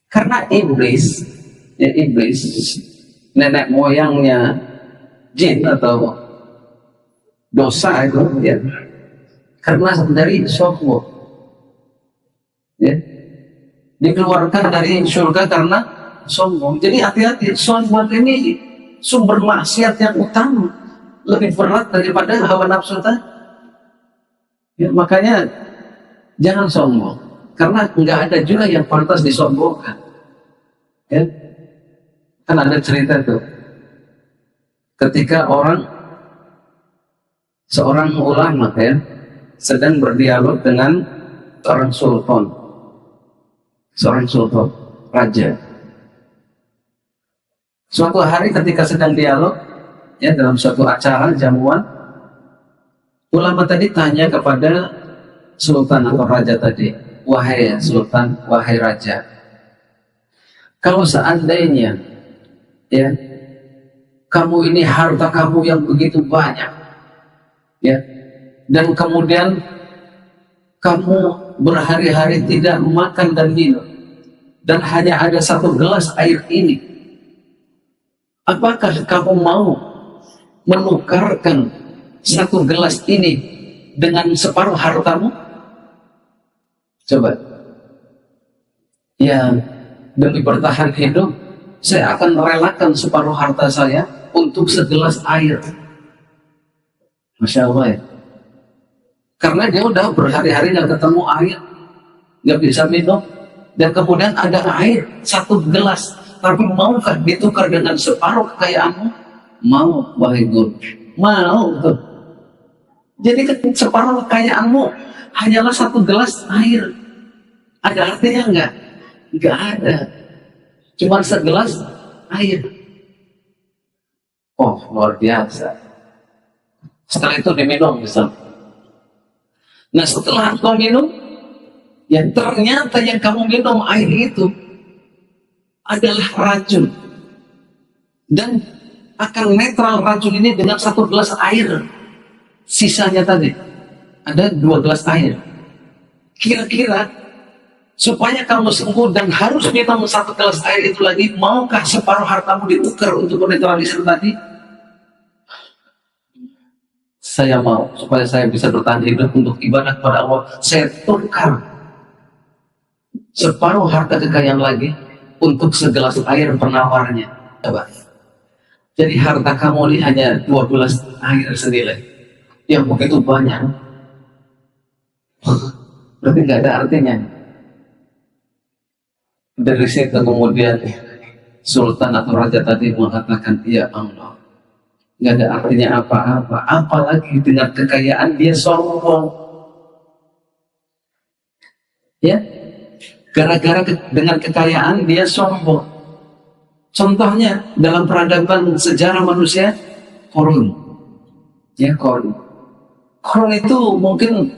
Karena iblis, ya iblis, nenek moyangnya jin atau dosa itu, ya, karena dari sombong, ya, dikeluarkan dari surga karena sombong. Jadi hati-hati, sombong ini sumber maksiat yang utama, lebih berat daripada hawa nafsu tadi. Ya, makanya jangan sombong, karena nggak ada juga yang pantas disombongkan. Ya, kan ada cerita tuh, ketika seorang ulama ya sedang berdialog dengan seorang sultan, raja. Suatu hari ketika sedang dialog, ya dalam suatu acara jamuan, ulama tadi tanya kepada sultan atau raja tadi, wahai sultan, wahai raja, kalau seandainya ya kamu ini harta kamu yang begitu banyak, ya, dan kemudian kamu berhari-hari tidak makan dan minum, dan hanya ada satu gelas air ini, apakah kamu mau menukarkan satu gelas ini dengan separuh hartamu? Coba. Ya, demi bertahan hidup, saya akan merelakan separuh harta saya untuk segelas air. Masya Allah ya. Karena dia udah berhari-hari nggak ketemu air, nggak bisa minum, dan kemudian ada air satu gelas, tapi maukah ditukar dengan separuh kekayaanmu? Mau, wahai guru, mau tuh. Jadi separuh kekayaanmu hanyalah satu gelas air. Ada artinya enggak? Enggak ada. Cuma segelas air. Oh, luar biasa. Setelah itu diminum misalnya. Nah, setelah kau minum, ya ternyata yang kamu minum air itu adalah racun. Dan akan netral racun ini dengan satu gelas air. Sisanya tadi ada 2 gelas air. Kira-kira supaya kamu sembuh dan harus minum satu gelas air itu lagi, maukah separuh hartamu ditukar untuk menetralisir tadi? Saya mau, supaya saya bisa bertahan hidup untuk ibadah kepada Allah, saya tukar separuh harta kekayaan lagi untuk segelas air penawarnya. Coba. Jadi harta kamu ini hanya 2 gelas air senilai yang begitu banyak. Berarti nggak ada artinya. Dari situ kemudian sultan atau raja tadi mengatakan, ya Allah, nggak ada artinya apa-apa, apalagi dengan kekayaan dia sombong. Ya, gara-gara dengan kekayaan dia sombong. Contohnya dalam peradaban sejarah manusia, Qarun. Ya, Qarun. Qarun itu mungkin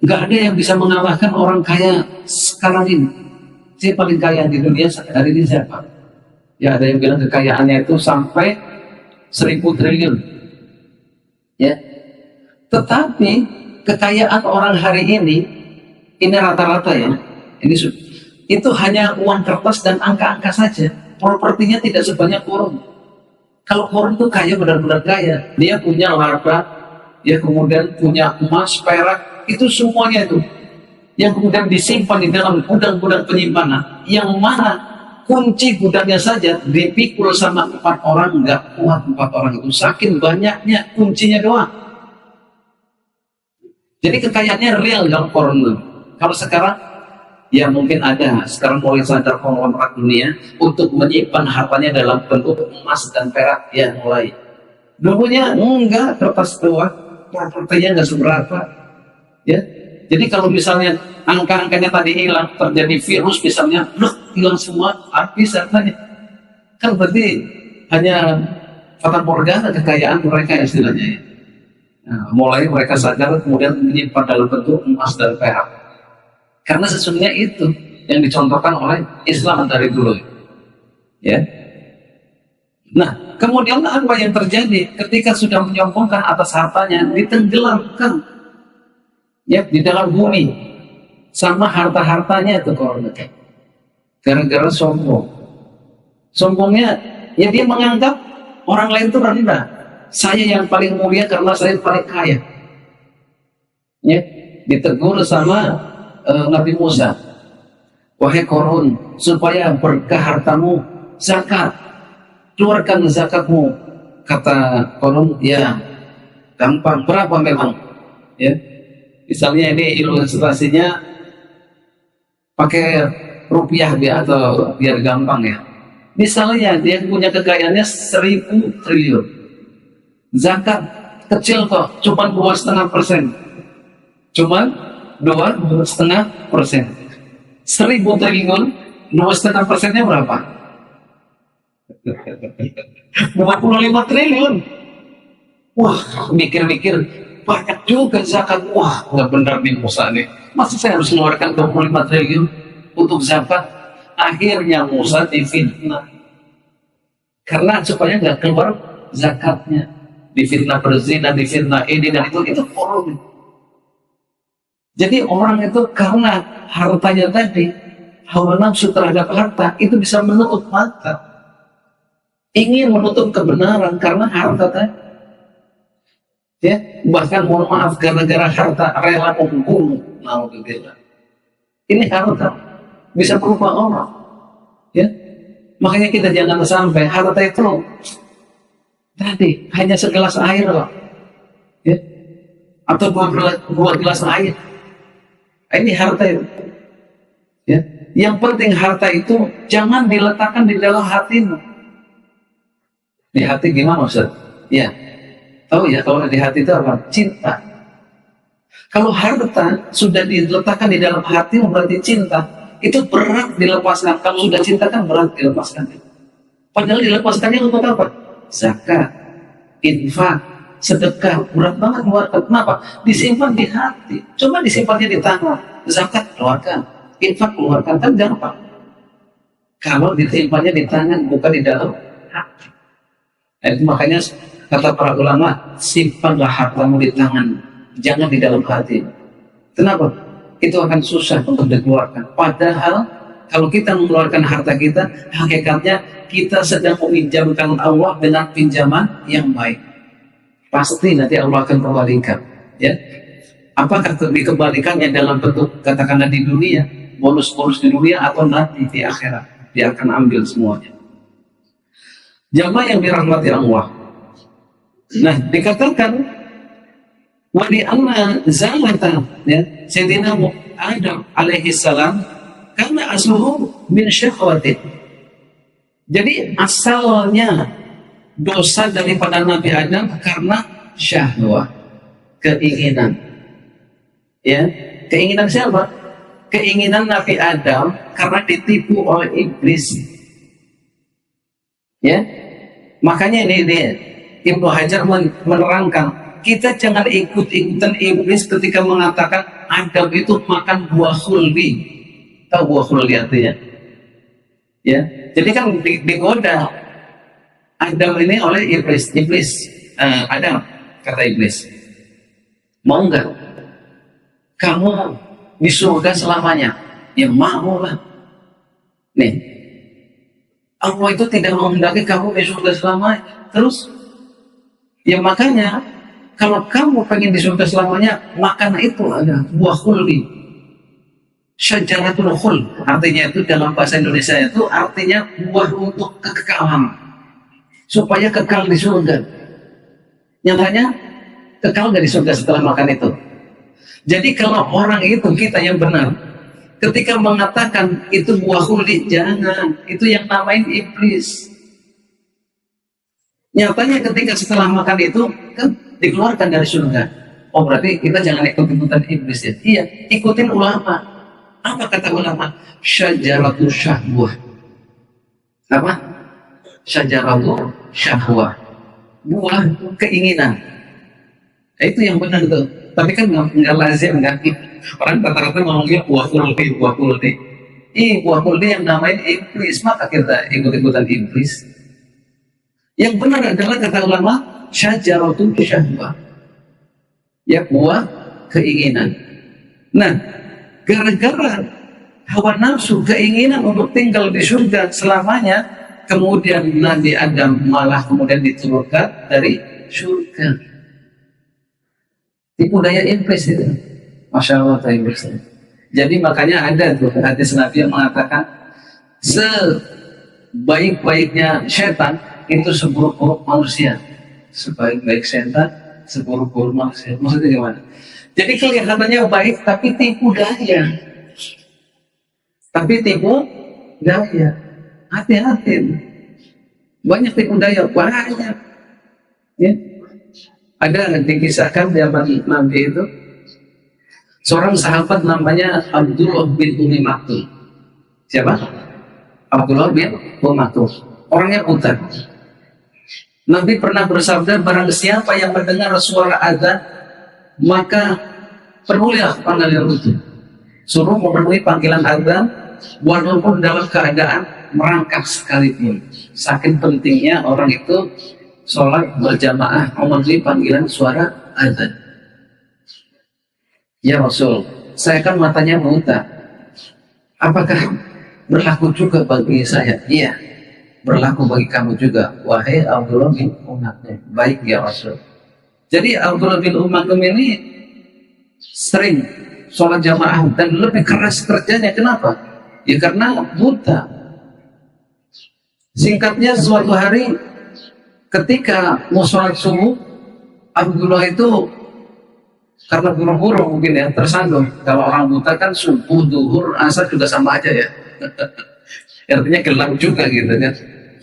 nggak ada yang bisa mengalahkan orang kaya sekarang ini. Siapa paling kaya di dunia hari ini siapa? Ya, ada yang bilang kekayaannya itu sampai 1000 triliun. Ya. Tetapi kekayaan orang hari ini rata-rata ya. Itu hanya uang kertas dan angka-angka saja. Propertinya tidak sebanyak Qarun. Kalau Qarun itu kaya, benar-benar kaya. Dia punya laba, dia kemudian punya emas, perak, itu semuanya itu yang kemudian disimpan di dalam gudang-gudang penyimpanan, yang mana kunci gudangnya saja dipikul sama 4 orang, nggak kuat 4 orang itu, saking banyaknya kuncinya doang. Jadi kekayaannya real dalam Qarun. Kalau sekarang ya mungkin ada, sekarang mulai sadar konglomerat dunia untuk menyimpan hartanya dalam bentuk emas dan perak, ya mulai. Dulunya enggak, kertas doang, propertinya nggak seberapa, ya. Jadi kalau misalnya angka-angkanya tadi hilang, terjadi virus misalnya, hilang semua, habis hartanya. Kan berarti hanya fata morgana kekayaan mereka istilahnya. Nah, mulai mereka sadar kemudian menyimpan dalam bentuk emas dan perak. Karena sesungguhnya itu yang dicontohkan oleh Islam dari dulu. Ya. Nah, kemudian apa yang terjadi ketika sudah menyombongkan atas hartanya, ditenggelamkan ya di dalam bumi sama harta-hartanya itu Qarun. gara-gara sombong. Sombongnya, ya dia menganggap orang lain itu rendah. Saya yang paling mulia karena saya paling kaya. Ya, ditegur sama Nabi Musa, wahai Korun, supaya berkah hartamu, zakat, keluarkan zakatmu. Kata Korun, ya gampang. Berapa memang? Ya, misalnya ini ilustrasinya pakai rupiah atau biar gampang ya. Misalnya dia punya kekayaannya 1.000 triliun, zakat kecil kok, cuma 2,5%. Cuman 2,5%. 1.000 triliun, 2,5%-nya berapa? 25 triliun. Wah, mikir-mikir, banyak juga zakat. Wah, nggak benar nih Musa nih. Masa saya harus mengeluarkan 25 triliun untuk zakat? Akhirnya Musa difitnah. Karena supaya nggak keluar zakatnya. Difitnah berzina, difitnah ini dan itu korup. Jadi orang itu karena hartanya tadi, hawa nafsu terhadap harta itu bisa menutup mata, ingin menutup kebenaran karena harta tadi. Ya, bahkan mohon maaf gara-gara harta rela membunuh. Alhamdulillah. Ini harta bisa berubah orang. Ya, makanya kita jangan sampai harta itu tadi hanya segelas air loh. Ya, atau dua gelas air. Ini harta itu. Ya. Yang penting harta itu jangan diletakkan di dalam hatimu. Di hati gimana Ustaz? Ya, tahu ya kalau di hati itu apa? Cinta. Kalau harta sudah diletakkan di dalam hatimu berarti cinta. Itu berat dilepaskan. Kalau sudah cinta kan berat dilepaskan. Padahal dilepaskannya untuk apa? Zakat, infak, sedekah, berat banget keluarkan. Kenapa? Disimpan di hati. Coba disimpannya di tangan. Zakat keluarkan, infak keluarkan, kan gampang. Kalau disimpannya di tangan, bukan di dalam hati. Nah, itu makanya kata para ulama, simpanlah hartamu di tangan, jangan di dalam hati. Kenapa? Itu akan susah untuk dikeluarkan. Padahal kalau kita mengeluarkan harta kita, hakikatnya kita sedang meminjamkan Allah dengan pinjaman yang baik. Pasti nanti Allah akan kembalikan. Ya, apakah dikembalikannya dalam bentuk katakanlah di dunia, bonus-bonus di dunia, atau nanti di akhirat dia akan ambil semuanya. Jamaah yang dirahmati Allah. Nah, dikatakan wa di anna zalatan, ya, Sayyidina Adam alaihi salam karena asluhu min syahwatin. Jadi asalnya dosa daripada Nabi Adam karena syahwat, keinginan. Ya, keinginan siapa? Keinginan Nabi Adam karena ditipu oleh iblis. Ya, makanya ini dia Ibnu Hajar menerangkan, kita jangan ikut-ikutan iblis ketika mengatakan Adam itu makan buah khuldi. Tahu buah khuldi artinya? Ya, jadi kan digoda Adam ini oleh iblis. Adam, kata iblis, mau nggak kamu di surga selamanya? Ya mau lah. Nih, Allah itu tidak menghendaki kamu di surga selamanya. Terus, ya makanya kalau kamu pengen di surga selamanya, makan itu ada buah khuldi, syajaratul khuld. Artinya itu dalam bahasa Indonesia itu artinya buah untuk kekekalan, supaya kekal di surga. Nyatanya kekal dari surga setelah makan itu. Jadi kalau orang itu, kita yang benar, ketika mengatakan itu buah khuldi, jangan, itu yang namain iblis. Nyatanya ketika setelah makan itu kan dikeluarkan dari surga. Oh, berarti kita jangan ikut-ikutan iblis ya. Iya, ikutin ulama. Apa kata ulama? Syajaratul syahwah. Apa? Syajaratul syahwah, buah keinginan. Nah, itu yang benar tuh. Tapi kan nggak lazim kan? Orang rata-rata ngomongnya buah kulti. Buah kulti yang namain iblis, maka kita ikut-ikutan iblis. Yang benar adalah kata ulama syajaratul syahwah, ya, buah keinginan. Nah, gara-gara hawa nafsu, keinginan untuk tinggal di surga selamanya. Kemudian Nabi Adam malah kemudian diturunkan dari surga. Tipu daya iblis itu. Masya Allah, iblis. Jadi makanya ada tuh hadis Nabi yang mengatakan sebaik-baiknya setan itu seburuk-buruk manusia. Sebaik-baik setan, seburuk-buruk manusia. Maksudnya gimana? Jadi kelihatannya baik tapi tipu daya. Hati-hati. Banyak tipu daya, banyak. Ya. Ada dikisahkan zaman Nabi itu seorang sahabat namanya Abdullah bin Umi Maktum. Siapa? Abdullah bin Umi Maktum. Orangnya buta. Nabi pernah bersabda, barang siapa yang mendengar suara azan, maka penuhilah panggilan itu. Suruh memenuhi panggilan azan, walaupun dalam keadaan merangkak sekalipun. Saking pentingnya orang itu sholat berjamaah memenuhi panggilan suara azan. Ya Rasul, saya kan matanya buta. Apakah berlaku juga bagi saya? Iya, berlaku bagi kamu juga, wahai Abdullah bin Umar. Baik ya Rasul. Jadi Abdullah bin Umar ini sering sholat jamaah dan lebih keras kerjanya. Kenapa? Ya karena buta. Singkatnya, suatu hari ketika mau sholat subuh, Abdullah itu karena buru-buru mungkin ya, tersandung. Kalau orang buta kan subuh, duhur, asar juga sama aja ya. Artinya gelap juga gitu kan.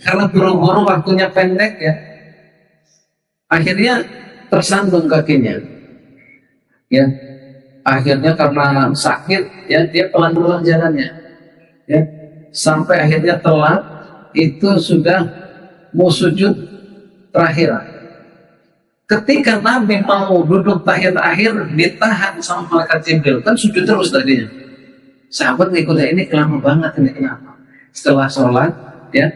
Karena buru-buru waktunya pendek ya, akhirnya tersandung kakinya. Ya, akhirnya karena sakit ya, dia pelan-pelan jalannya. Ya, sampai akhirnya telat. Itu sudah mau sujud terakhir. Ketika Nabi mau duduk tahiyat akhir, ditahan sama malaikat Jibril. Kan sujud terus tadinya. Sahabat ngikutnya, ini lama banget, ini kenapa? Setelah sholat ya,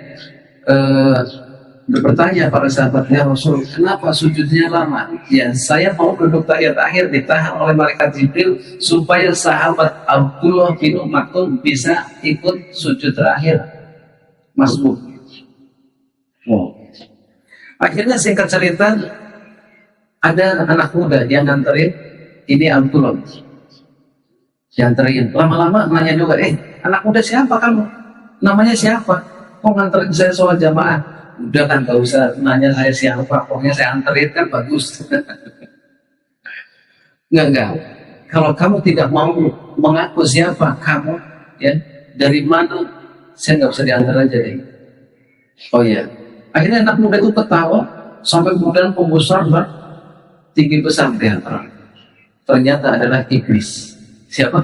bertanya para sahabat, ya Rasul, kenapa sujudnya lama? Ya, saya mau duduk tahiyat akhir, ditahan oleh malaikat Jibril supaya sahabat Abdullah bin Maktum bisa ikut sujud terakhir. Masbuk. Wow. Akhirnya singkat cerita, ada anak muda yang nganterin ini Abdullah. Dianterin. Lama-lama nanya juga, anak muda siapa kamu? Namanya siapa? Kok nganterin saya sholat jamaah? Udah kan, gak usah nanya saya siapa, pokoknya saya anterin kan bagus. Enggak. Kalau kamu tidak mau mengaku siapa kamu, ya dari mana, saya nggak usah diantar aja deh. Oh iya. Akhirnya anak muda itu ketawa sampai kemudian pembesar tinggi besar di antara. Ternyata adalah iblis. Siapa?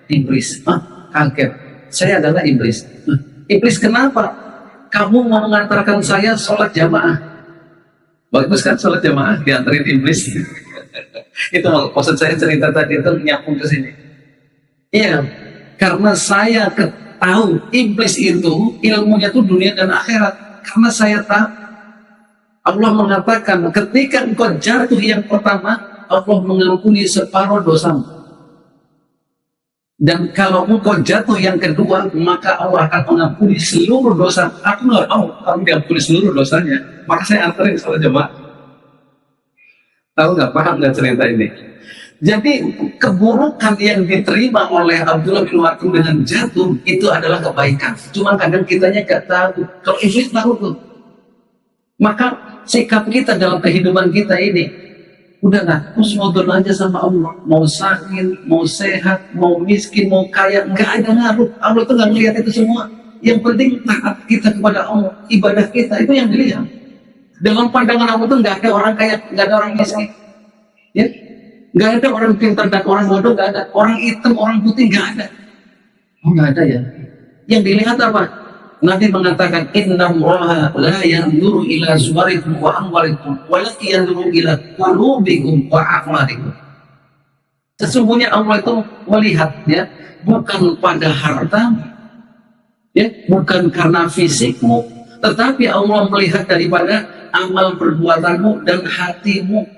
Iblis. Kaget. Saya adalah iblis. Iblis kenapa? Kamu mau mengantarkan saya sholat jamaah. Bagus kan sholat jamaah diantarin iblis. Itu maksud saya cerita tadi itu nyambung ke sini. Iya, karena saya tahu iblis itu ilmunya itu dunia dan akhirat. Karena saya tahu Allah mengatakan ketika engkau jatuh yang pertama, Allah mengampuni separuh dosamu. Dan kalau engkau jatuh yang kedua, maka Allah akan mengampuni seluruh dosa. Aku nggak tahu kamu diampuni seluruh dosanya, maka saya anterin sholat jamaah. Tahu nggak, paham nggak cerita ini? Jadi keburukan yang diterima oleh Abdullah bin Maktum dengan jatuh itu adalah kebaikan. Cuma kadang kitanya gak tahu. Kalau iblis tahu tuh. Maka sikap kita dalam kehidupan kita ini, udahlah, husnudon aja sama Allah. Mau sakit, mau sehat, mau miskin, mau kaya, nggak ada ngaruh. Allah itu nggak melihat itu semua. Yang penting taat kita kepada Allah, ibadah kita itu yang dilihat. Dalam pandangan Allah itu nggak ada orang kaya, nggak ada orang miskin. Ya. Nggak ada orang pintar dan orang bodoh, nggak ada. Orang hitam, orang putih, nggak ada. Oh, nggak ada ya. Yang dilihat apa? Nabi mengatakan, Innallaha la yanzuru ila suwarikum wa amwalikum, walakin yanzuru ila qulubikum wa a'malikum. Sesungguhnya Allah itu melihat ya, bukan pada harta, ya, bukan karena fisikmu, tetapi Allah melihat daripada amal perbuatanmu dan hatimu.